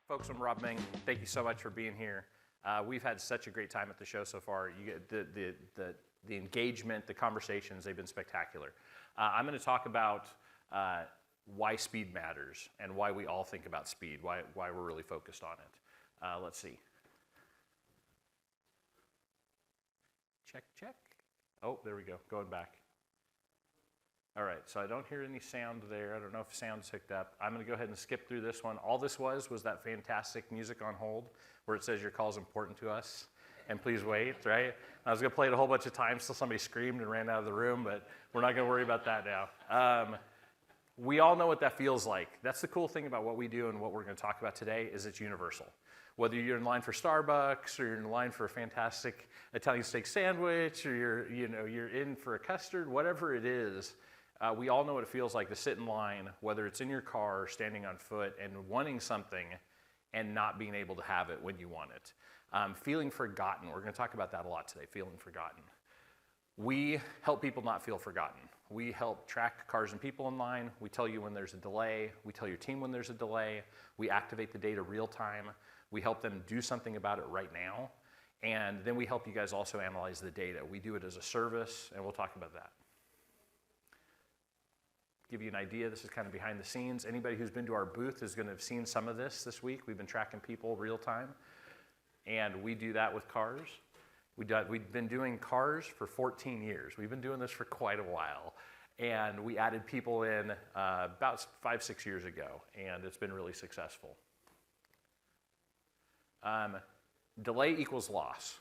Folks, I'm Rob Meng. Thank you so much for being here. We've had such a great time at the show so far. You get the engagement, the conversations, they've been spectacular. I'm going to talk about why speed matters and why we all think about speed, why we're really focused on it. Let's see. Check, check. Oh, there we go, going back. All right, so I don't hear any sound there. I don't know if sound's hooked up. I'm gonna go ahead and skip through this one. All this was that fantastic music on hold where it says your call is important to us and please wait, right? I was gonna play it a whole bunch of times till somebody screamed and ran out of the room, but we're not gonna worry about that now. We all know what that feels like. That's the cool thing about what we do and what we're gonna talk about today is it's universal. Whether you're in line for Starbucks or you're in line for a fantastic Italian steak sandwich or you're in for a custard, whatever it is, we all know what it feels like to sit in line, whether it's in your car or standing on foot and wanting something and not being able to have it when you want it. Feeling forgotten, we're gonna talk about that a lot today, feeling forgotten. We help people not feel forgotten. We help track cars and people in line. We tell you when there's a delay. We tell your team when there's a delay. We activate the data real time. We help them do something about it right now. And then we help you guys also analyze the data. We do it as a service, and we'll talk about that. Give you an idea, this is kind of behind the scenes. Anybody who's been to our booth is gonna have seen some of this week. We've been tracking people real time, and we do that with cars. We've been doing cars for 14 years. We've been doing this for quite a while, and we added people in about 5-6 years ago, and it's been really successful. Delay equals loss.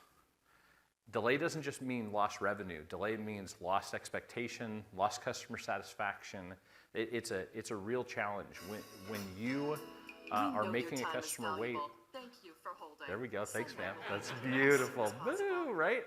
Delay doesn't just mean lost revenue. Delay means lost expectation, lost customer satisfaction. It's a real challenge. When you are making a customer wait. Thank you for holding. There we go. Thanks, man. That's beautiful. Boo, right?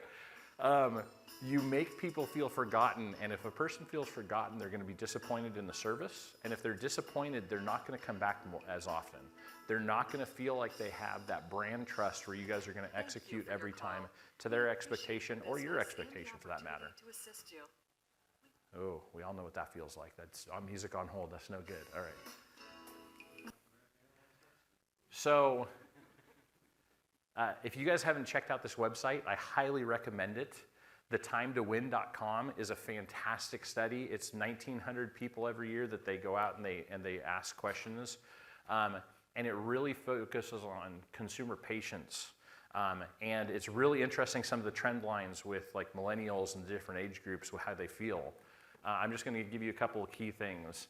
You make people feel forgotten, and if a person feels forgotten, they're going to be disappointed in the service. And if they're disappointed, they're not going to come back as often. They're not going to feel like they have that brand trust where you guys are going to execute every time to their expectation or your expectation for that matter. Oh, we all know what that feels like. That's music on hold. That's no good. All right. So if you guys haven't checked out this website, I highly recommend it. TheTimeToWin.com is a fantastic study. It's 1,900 people every year that they go out and they ask questions. And it really focuses on consumer patience. And it's really interesting some of the trend lines with like millennials and different age groups, how they feel. I'm just gonna give you a couple of key things.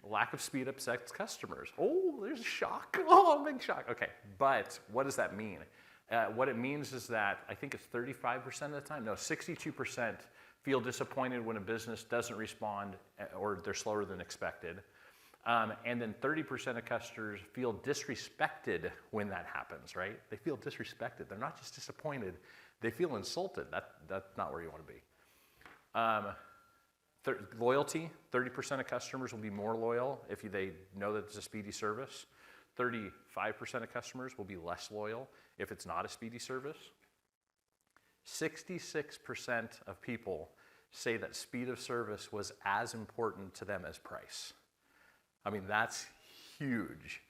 Lack of speed upsets customers. Oh, there's a shock. Oh, big shock. Okay, but what does that mean? What it means is that I think it's 35% of the time, no, 62% feel disappointed when a business doesn't respond or they're slower than expected. And then 30% of customers feel disrespected when that happens, right? They feel disrespected. They're not just disappointed, they feel insulted. That's not where you want to be. Loyalty, 30% of customers will be more loyal if they know that it's a speedy service. 35% of customers will be less loyal if it's not a speedy service. 66% of people say that speed of service was as important to them as price. I mean, that's huge.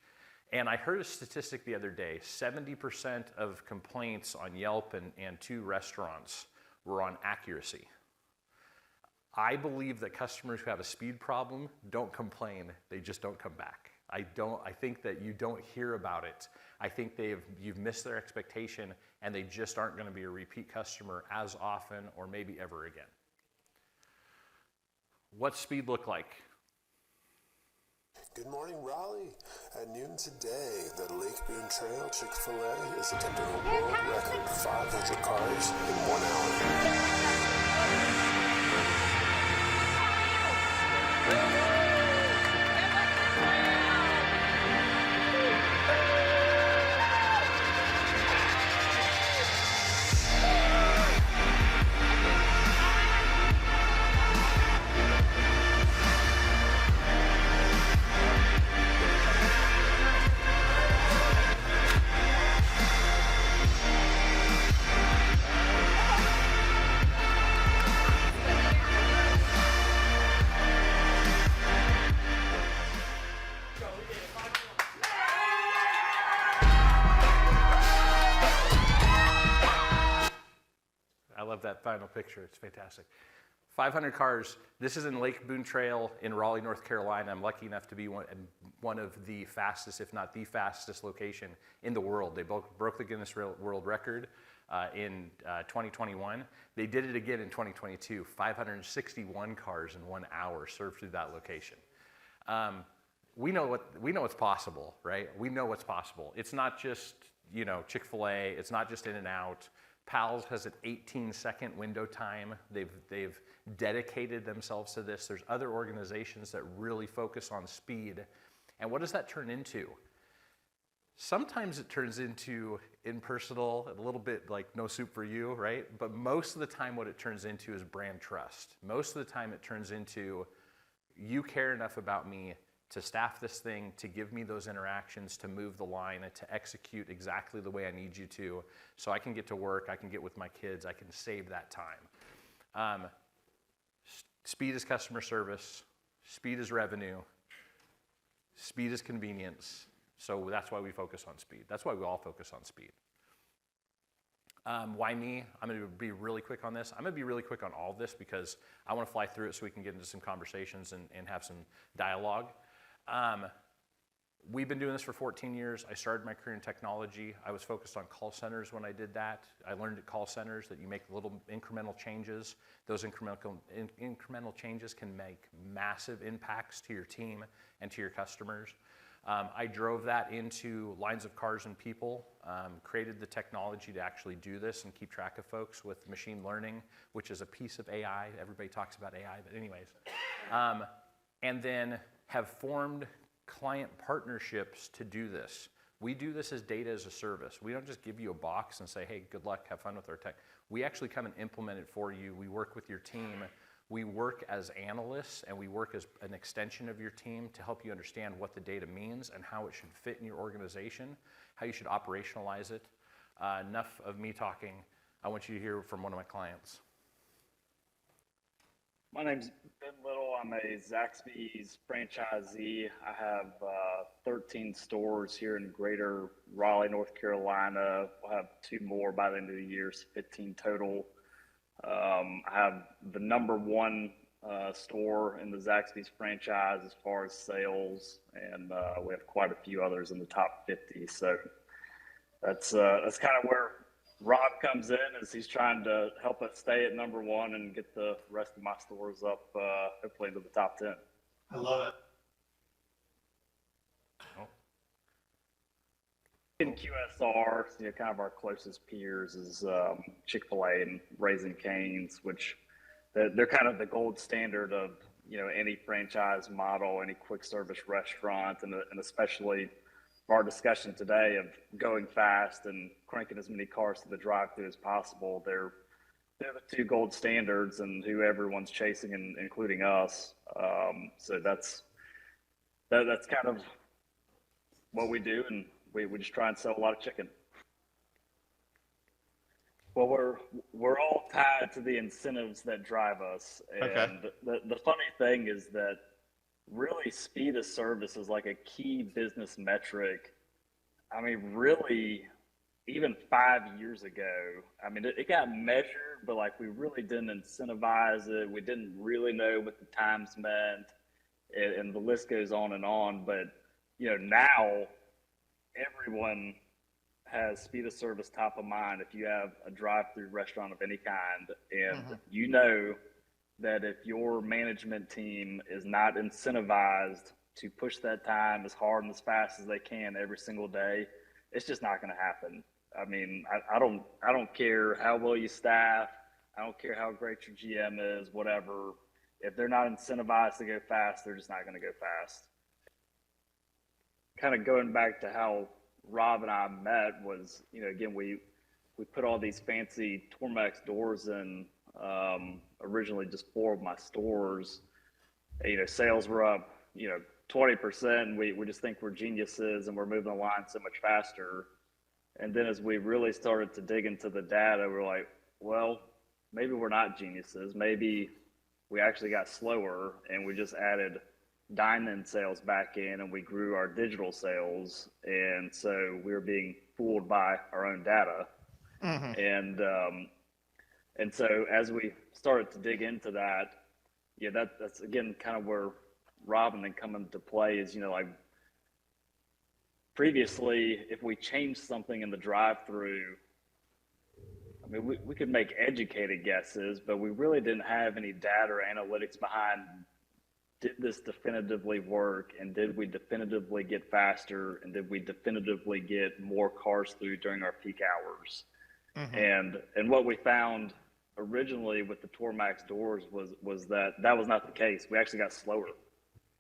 And I heard a statistic the other day, 70% of complaints on Yelp and 2 restaurants were on accuracy. I believe that customers who have a speed problem don't complain, they just don't come back. I think that you don't hear about it. I think you've missed their expectation and they just aren't gonna be a repeat customer as often or maybe ever again. What's speed look like? Good morning, Raleigh. At noon today, the Lake Boone Trail Chick-fil-A is attempting a world record 500 cars in 1 hour. that final picture. It's fantastic. 500 cars. This is in Lake Boone Trail in Raleigh, North Carolina. I'm lucky enough to be one of the fastest, if not the fastest location in the world. They broke the Guinness World Record in 2021. They did it again in 2022. 561 cars in 1 hour served through that location. We know what's possible, right? We know what's possible. It's not just Chick-fil-A. It's not just In-N-Out. Pals has an 18-second window time. They've dedicated themselves to this. There's other organizations that really focus on speed. And what does that turn into? Sometimes it turns into impersonal, a little bit like no soup for you, right? But most of the time what it turns into is brand trust. Most of the time it turns into you care enough about me to staff this thing, to give me those interactions, to move the line, and to execute exactly the way I need you to, so I can get to work, I can get with my kids, I can save that time. Speed is customer service, speed is revenue, speed is convenience, so that's why we focus on speed. That's why we all focus on speed. Why me? I'm going to be really quick on this. I'm going to be really quick on all of this because I want to fly through it so we can get into some conversations and have some dialogue. We've been doing this for 14 years. I started my career in technology. I was focused on call centers when I did that. I learned at call centers that you make little incremental changes. Those incremental changes can make massive impacts to your team and to your customers. I drove that into lines of cars and people, created the technology to actually do this and keep track of folks with machine learning, which is a piece of AI. Everybody talks about AI, but anyways. And then have formed client partnerships to do this. We do this as data as a service. We don't just give you a box and say, hey, good luck, have fun with our tech. We actually come and implement it for you. We work with your team. We work as analysts, and we work as an extension of your team to help you understand what the data means and how it should fit in your organization, how you should operationalize it. Enough of me talking. I want you to hear from one of my clients. My name's Ben Little. I'm a Zaxby's franchisee. I have 13 stores here in greater Raleigh, North Carolina. We'll have 2 more by the end of the year, so 15 total. I have the #1 store in the Zaxby's franchise as far as sales, and we have quite a few others in the top 50. So that's kind of where Rob comes in, as he's trying to help us stay at #1 and get the rest of my stores up, hopefully into the top 10. I love it. In QSR, kind of our closest peers is Chick-fil-A and Raising Cane's, which they're kind of the gold standard of any franchise model, any quick service restaurant, and especially our discussion today of going fast and cranking as many cars to the drive-thru as possible. They're the 2 gold standards, and who everyone's chasing, and including us. So that's kind of what we do, and we just try and sell a lot of chicken. Well, we're all tied to the incentives that drive us, and the funny thing is that really speed of service is like a key business metric. I mean, really, even 5 years ago, I mean, it got measured, but like we really didn't incentivize it. We didn't really know what the times meant, and the list goes on. But now everyone has speed of service top of mind if you have a drive-through restaurant of any kind, and you know that if your management team is not incentivized to push that time as hard and as fast as they can every single day, it's just not going to happen. I mean, I don't care how well you staff. I don't care how great your GM is, whatever. If they're not incentivized to go fast, they're just not going to go fast. Kind of going back to how Rob and I met was, again, we put all these fancy Tormex doors in, originally just 4 of my stores. Sales were up, 20%. We just think we're geniuses and we're moving the line so much faster. And then as we really started to dig into the data, we're like, well, maybe we're not geniuses. Maybe we actually got slower, and we just added dine-in sales back in, and we grew our digital sales. And so we were being fooled by our own data. And And so as we started to dig into that, yeah, that's again kind of where Robin then come into play is, like previously, if we changed something in the drive-through, I mean, we could make educated guesses, but we really didn't have any data or analytics behind, did this definitively work, and did we definitively get faster, and did we definitively get more cars through during our peak hours? And what we found originally with the Tormax doors was that was not the case. We actually got slower.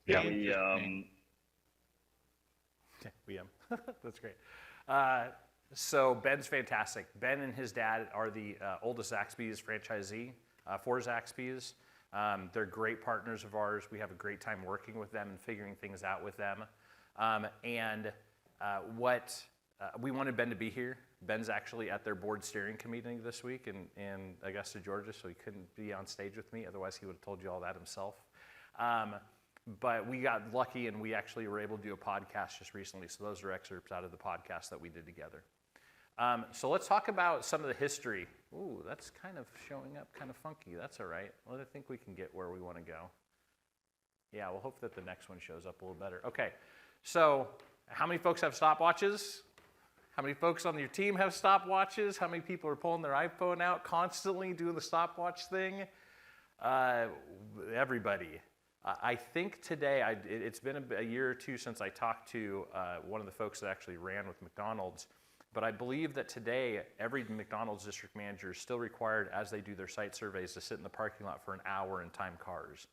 Yeah. That's great. So Ben's fantastic. Ben and his dad are the oldest Zaxby's franchisee for Zaxby's. They're great partners of ours. We have a great time working with them and figuring things out with them. We wanted Ben to be here. Ben's actually at their board steering committee this week in Augusta, Georgia, so he couldn't be on stage with me. Otherwise, he would have told you all that himself. But we got lucky, and we actually were able to do a podcast just recently. So those are excerpts out of the podcast that we did together. So let's talk about some of the history. Ooh, that's kind of showing up kind of funky. That's all right. Well, I think we can get where we want to go. Yeah, we'll hope that the next one shows up a little better. Okay, so how many folks have stopwatches? How many folks on your team have stopwatches? How many people are pulling their iPhone out constantly doing the stopwatch thing? Everybody. I think today, it's been a year or two since I talked to one of the folks that actually ran with McDonald's, but I believe that today every McDonald's district manager is still required, as they do their site surveys, to sit in the parking lot for an hour and time cars.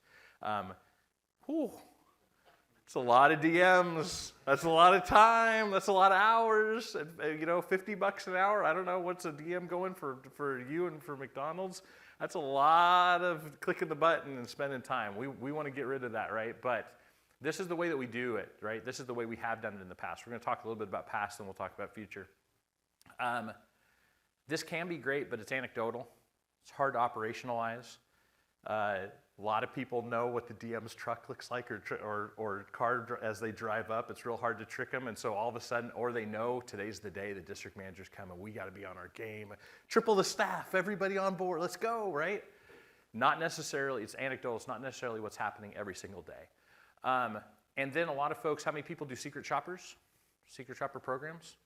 It's a lot of DMs. That's a lot of time. That's a lot of hours. $50 an hour. I don't know what's a DM going for you and for McDonald's. That's a lot of clicking the button and spending time. We want to get rid of that, right? But this is the way that we do it, right? This is the way we have done it in the past. We're going to talk a little bit about past, and we'll talk about future. This can be great, but it's anecdotal. It's hard to operationalize. A lot of people know what the DM's truck looks like or car as they drive up. It's real hard to trick them, and so all of a sudden, or they know today's the day the district manager's coming. We got to be on our game. Triple the staff, everybody on board. Let's go, right? Not necessarily. It's anecdotal. It's not necessarily what's happening every single day. And then a lot of folks. How many people do secret shoppers? Secret shopper programs?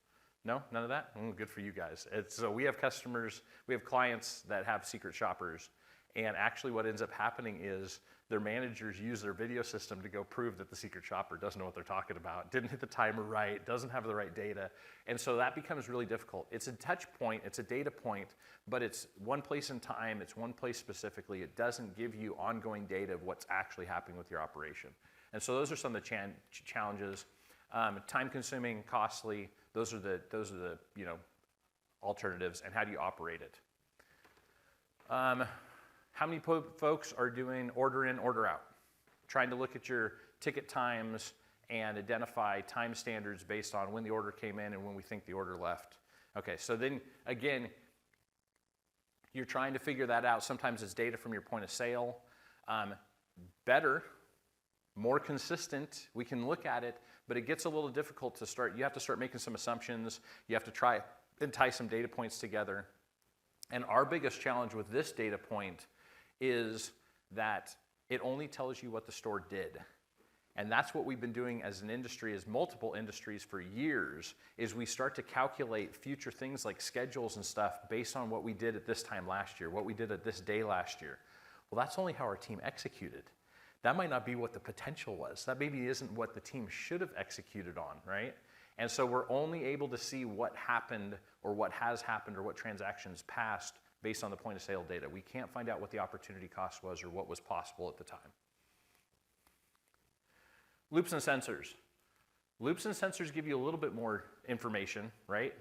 No, none of that. Good for you guys. So we have customers. We have clients that have secret shoppers. And actually what ends up happening is their managers use their video system to go prove that the secret shopper doesn't know what they're talking about, didn't hit the timer right, doesn't have the right data. And so that becomes really difficult. It's a touch point, it's a data point, but it's one place in time, it's one place specifically. It doesn't give you ongoing data of what's actually happening with your operation. And so those are some of the challenges. Time consuming, costly, those are the alternatives, and how do you operate it? How many folks are doing order in, order out? Trying to look at your ticket times and identify time standards based on when the order came in and when we think the order left. Okay, so then again, you're trying to figure that out. Sometimes it's data from your point of sale. Better, more consistent, we can look at it, but it gets a little difficult to start. You have to start making some assumptions. You have to try and tie some data points together. And our biggest challenge with this data point is that it only tells you what the store did. And that's what we've been doing as an industry, as multiple industries for years, is we start to calculate future things like schedules and stuff based on what we did at this time last year, what we did at this day last year. Well, that's only how our team executed. That might not be what the potential was. That maybe isn't what the team should have executed on, right? And so we're only able to see what happened or what has happened or what transactions passed based on the point of sale data. We can't find out what the opportunity cost was or what was possible at the time. Loops and sensors. Loops and sensors give you a little bit more information, right?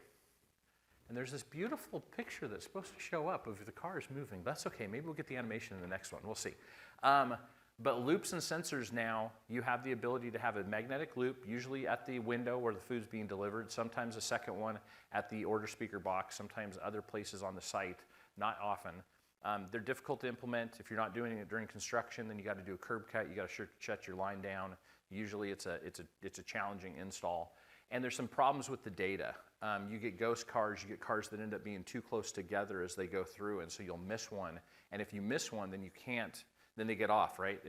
And there's this beautiful picture that's supposed to show up of the cars moving. That's okay, maybe we'll get the animation in the next one, we'll see. But loops and sensors now, you have the ability to have a magnetic loop, usually at the window where the food's being delivered, sometimes a second one at the order speaker box, sometimes other places on the site, not often. They're difficult to implement. If you're not doing it during construction, then you got to do a curb cut, you got to shut your line down. Usually it's a challenging install. And there's some problems with the data. You get ghost cars, you get cars that end up being too close together as they go through, and so you'll miss one. And if you miss one, then you can't, then they get off, right?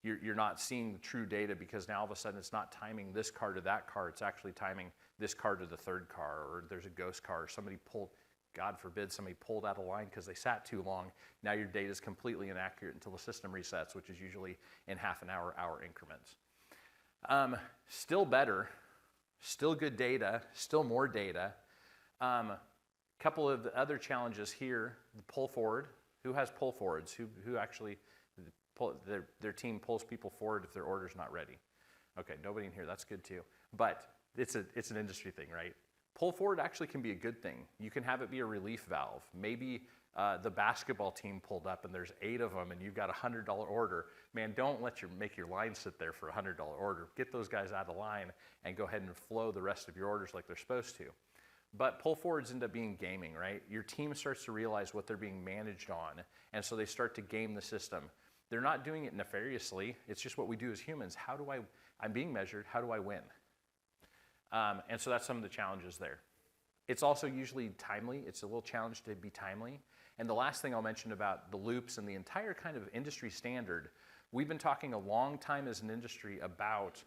You're not seeing the true data because now all of a sudden it's not timing this car to that car, it's actually timing this car to the third car, or there's a ghost car, or somebody pulled, God forbid, somebody pulled out of line because they sat too long. Now your data is completely inaccurate until the system resets, which is usually in half an hour, hour increments. Still better, still good data, still more data. Couple of the other challenges here, the pull forward. Who has pull forwards? Who actually, their team pulls people forward if their order's not ready? Okay, nobody in here, that's good too. But it's an industry thing, right? Pull forward actually can be a good thing. You can have it be a relief valve. Maybe the basketball team pulled up and there's 8 of them and you've got a $100 order. Man, don't make your line sit there for a $100 order. Get those guys out of line and go ahead and flow the rest of your orders like they're supposed to. But pull forwards end up being gaming, right? Your team starts to realize what they're being managed on, and so they start to game the system. They're not doing it nefariously. It's just what we do as humans. I'm being measured, how do I win? And so that's some of the challenges there. It's also usually timely. It's a little challenge to be timely. And the last thing I'll mention about the loops and the entire kind of industry standard, we've been talking a long time as an industry about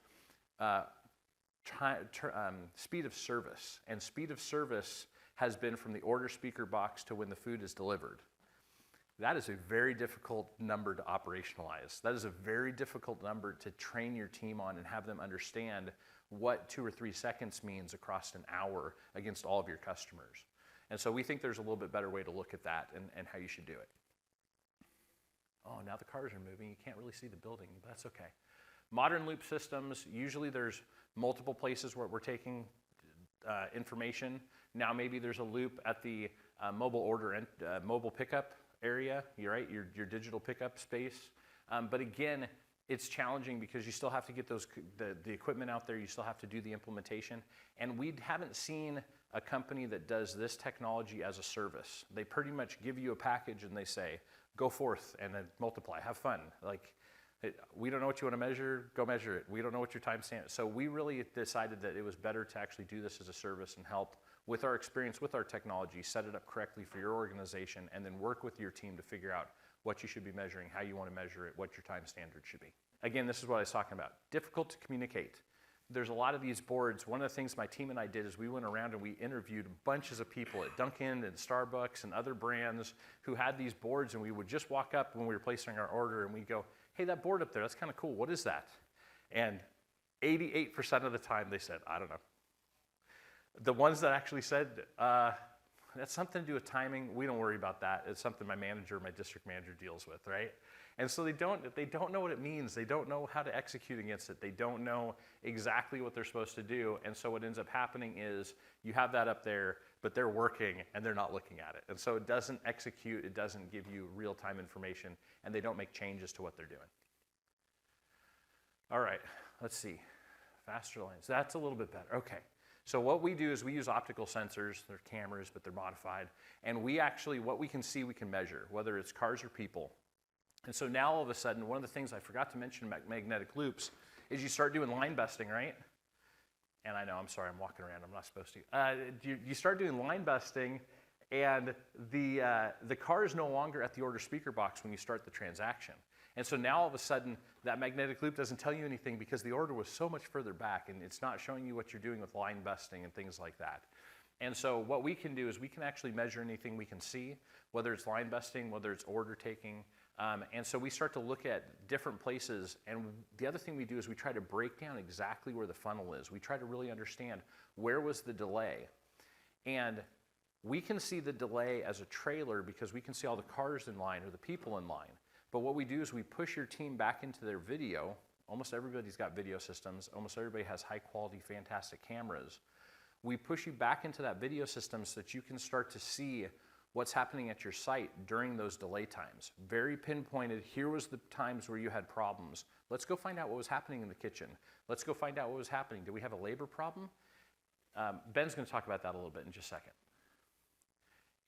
speed of service. And speed of service has been from the order speaker box to when the food is delivered. That is a very difficult number to operationalize. That is a very difficult number to train your team on and have them understand what 2 or 3 seconds means across an hour against all of your customers. And so we think there's a little bit better way to look at that and how you should do it. Oh, now the cars are moving. You can't really see the building, but that's okay. Modern loop systems, usually there's multiple places where we're taking information. Now maybe there's a loop at the mobile order and mobile pickup area, you're right, your digital pickup space. But again, it's challenging because you still have to get the equipment out there, you still have to do the implementation. And we haven't seen a company that does this technology as a service. They pretty much give you a package and they say, go forth and then multiply, have fun. We don't know what you want to measure, go measure it. We don't know what your time stamp is. So we really decided that it was better to actually do this as a service and help with our experience, with our technology, set it up correctly for your organization, and then work with your team to figure out what you should be measuring, how you want to measure it, what your time standard should be. Again, this is what I was talking about. Difficult to communicate. There's a lot of these boards. One of the things my team and I did is we went around and we interviewed bunches of people at Dunkin' and Starbucks and other brands who had these boards, and we would just walk up when we were placing our order and we'd go, hey, that board up there, that's kind of cool. What is that? And 88% of the time they said, I don't know. The ones that actually said, that's something to do with timing, we don't worry about that. It's something my district manager deals with, right? And so they don't know what it means. They don't know how to execute against it. They don't know exactly what they're supposed to do. And so what ends up happening is you have that up there, but they're working and they're not looking at it. And so it doesn't execute, it doesn't give you real-time information, and they don't make changes to what they're doing. All right, let's see. FasterLines, that's a little bit better. Okay. So what we do is we use optical sensors. They're cameras, but they're modified. And we actually, what we can see, we can measure, whether it's cars or people. And so now all of a sudden, one of the things I forgot to mention about magnetic loops is you start doing line busting, right? And I know, I'm sorry, I'm walking around, I'm not supposed to. You start doing line busting, and the car is no longer at the order speaker box when you start the transaction. And so now all of a sudden, that magnetic loop doesn't tell you anything because the order was so much further back, and it's not showing you what you're doing with line busting and things like that. And so what we can do is we can actually measure anything we can see, whether it's line busting, whether it's order taking. And so we start to look at different places. And the other thing we do is we try to break down exactly where the funnel is. We try to really understand where was the delay. And we can see the delay as a trailer because we can see all the cars in line or the people in line. But what we do is we push your team back into their video. Almost everybody's got video systems. Almost everybody has high quality, fantastic cameras. We push you back into that video system so that you can start to see what's happening at your site during those delay times. Very pinpointed, here was the times where you had problems. Let's go find out what was happening in the kitchen. Let's go find out what was happening. Did we have a labor problem? Ben's gonna talk about that a little bit in just a second.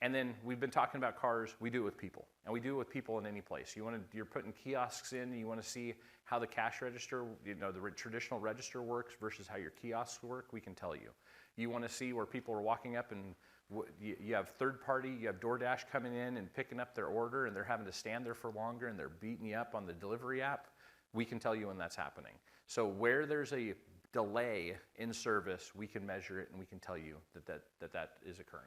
And then we've been talking about cars, we do it with people. And we do it with people in any place. You're putting kiosks in, you wanna see how the cash register, the traditional register works versus how your kiosks work, we can tell you. You want to see where people are walking up and you have third party, you have DoorDash coming in and picking up their order and they're having to stand there for longer and they're beating you up on the delivery app. We can tell you when that's happening. So where there's a delay in service, we can measure it and we can tell you that is occurring.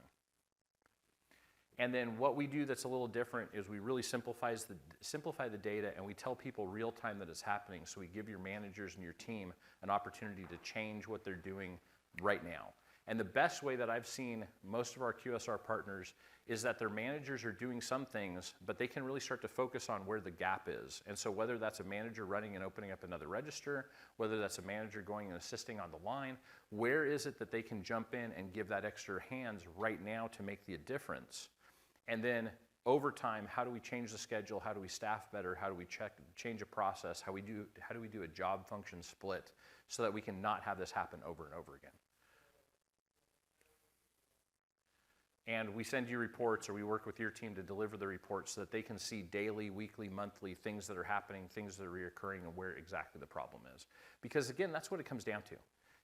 And then what we do that's a little different is we really simplify the data and we tell people real time that it's happening. So we give your managers and your team an opportunity to change what they're doing right now. And the best way that I've seen most of our QSR partners is that their managers are doing some things, but they can really start to focus on where the gap is. And so whether that's a manager running and opening up another register, whether that's a manager going and assisting on the line, where is it that they can jump in and give that extra hands right now to make the difference? And then over time, how do we change the schedule? How do we staff better? How do we change a process? How do we do a job function split so that we can not have this happen over and over again? And we send you reports, or we work with your team to deliver the reports so that they can see daily, weekly, monthly things that are happening, things that are reoccurring, and where exactly the problem is. Because again, that's what it comes down to.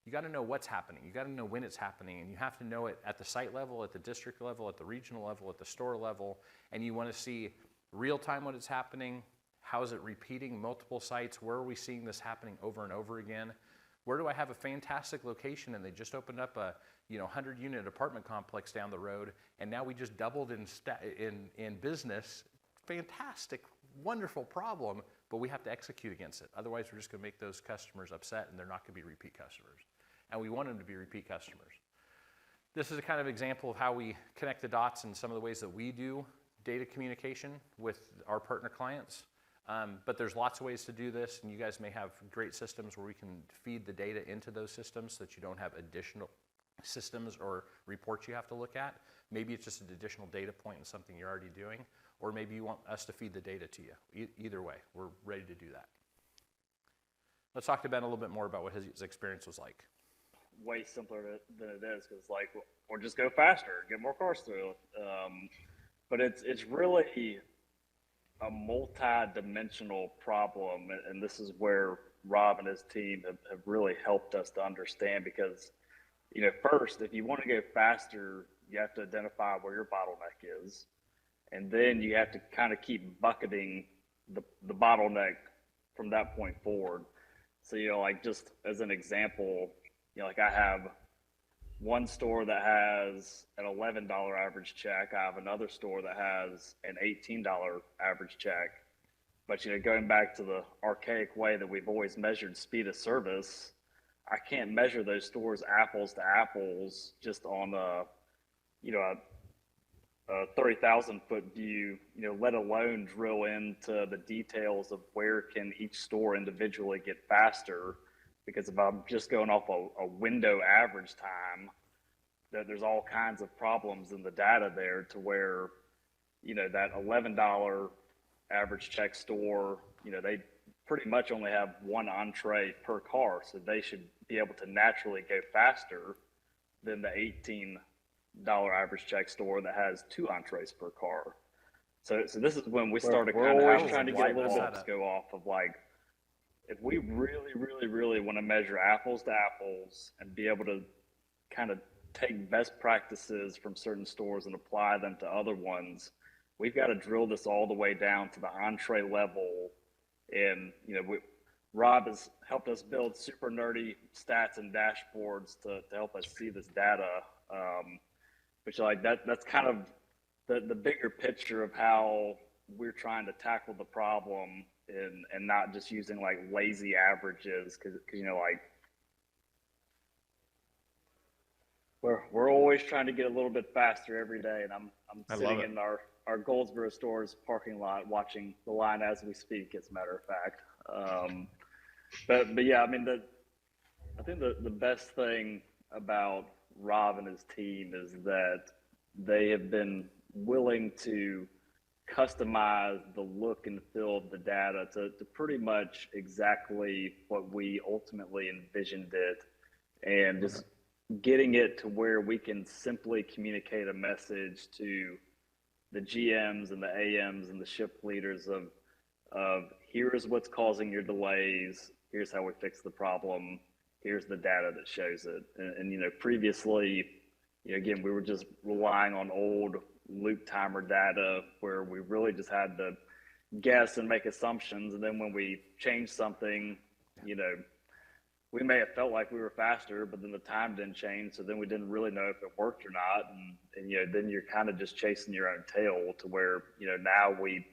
You got to know what's happening. You got to know when it's happening, and you have to know it at the site level, at the district level, at the regional level, at the store level, and you want to see real time when it's happening. How is it repeating multiple sites? Where are we seeing this happening over and over again? Where do I have a fantastic location and they just opened up a 100-unit apartment complex down the road, and now we just doubled in business? Fantastic, wonderful problem, but we have to execute against it. Otherwise, we're just going to make those customers upset, and they're not going to be repeat customers. And we want them to be repeat customers. This is a kind of example of how we connect the dots and some of the ways that we do data communication with our partner clients. But there's lots of ways to do this, and you guys may have great systems where we can feed the data into those systems so that you don't have additional systems or reports you have to look at. Maybe it's just an additional data point in something you're already doing, or maybe you want us to feed the data to you. Either way, we're ready to do that. Let's talk to Ben a little bit more about what his experience was like. Way simpler than it is, because or just go faster, get more cars through. But it's really a multi-dimensional problem, and this is where Rob and his team have really helped us to understand, because first, if you want to go faster, you have to identify where your bottleneck is, and then you have to kind of keep bucketing the bottleneck from that point forward. So just as an example, I have one store that has an $11 average check. I have another store that has an $18 average check. But going back to the archaic way that we've always measured speed of service, I can't measure those stores apples to apples just on a 30,000 foot view, let alone drill into the details of where can each store individually get faster. Because if I'm just going off a window average time, there's all kinds of problems in the data there, to where, that $11 average check store, they pretty much only have one entree per car. So they should be able to naturally go faster than the $18 average check store that has two entrees per car. So this is when we started kind of trying to get a little bit to go off of if we really, really, really want to measure apples to apples and be able to kind of take best practices from certain stores and apply them to other ones, we've got to drill this all the way down to the entree level. And, Rob has helped us build super nerdy stats and dashboards to help us see this data, which that's kind of the bigger picture of how we're trying to tackle the problem, and not just using lazy averages, because we're always trying to get a little bit faster every day, and I'm sitting in our Goldsboro store's parking lot watching the line as we speak, as a matter of fact. But yeah, I think the best thing about Rob and his team is that they have been willing to customize the look and feel of the data to pretty much exactly what we ultimately envisioned it, and just getting it to where we can simply communicate a message to the GMs and the AMs and the shift leaders of here's what's causing your delays, here's how we fix the problem, here's the data that shows it. And you know, previously, you know, again, we were just relying on old loop timer data where we really just had to guess and make assumptions. And then when we changed something, you know, we may have felt like we were faster, but then the time didn't change. So then we didn't really know if it worked or not. And you know, then you're kind of just chasing your own tail to where, you know, now we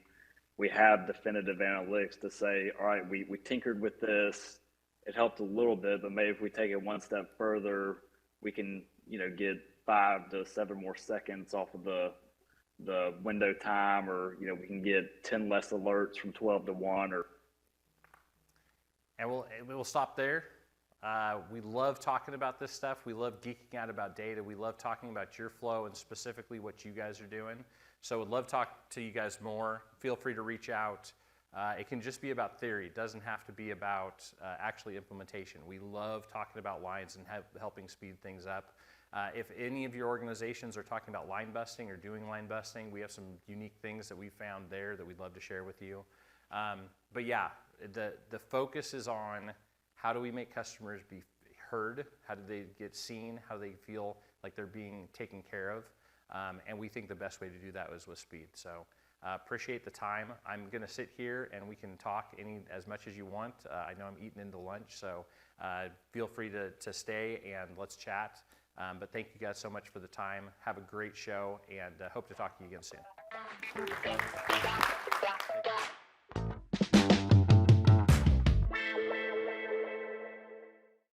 have definitive analytics to say, all right, we tinkered with this. It helped a little bit, but maybe if we take it one step further, we can, you know, get 5 to 7 more seconds off of the window time, or, you know, we can get 10 less alerts from 12 to 1, or. And we'll stop there. We love talking about this stuff. We love geeking out about data. We love talking about your flow and specifically what you guys are doing. So would love to talk to you guys more. Feel free to reach out. It can just be about theory. It doesn't have to be about actually implementation. We love talking about lines and helping speed things up. If any of your organizations are talking about line busting or doing line busting, we have some unique things that we found there that we'd love to share with you. But yeah, the focus is on how do we make customers be heard? How do they get seen? How do they feel like they're being taken care of? And we think the best way to do that was with speed. So appreciate the time. I'm going to sit here and we can talk as much as you want. I know I'm eating into lunch, so feel free to stay and let's chat. But thank you guys so much for the time. Have a great show and hope to talk to you again soon.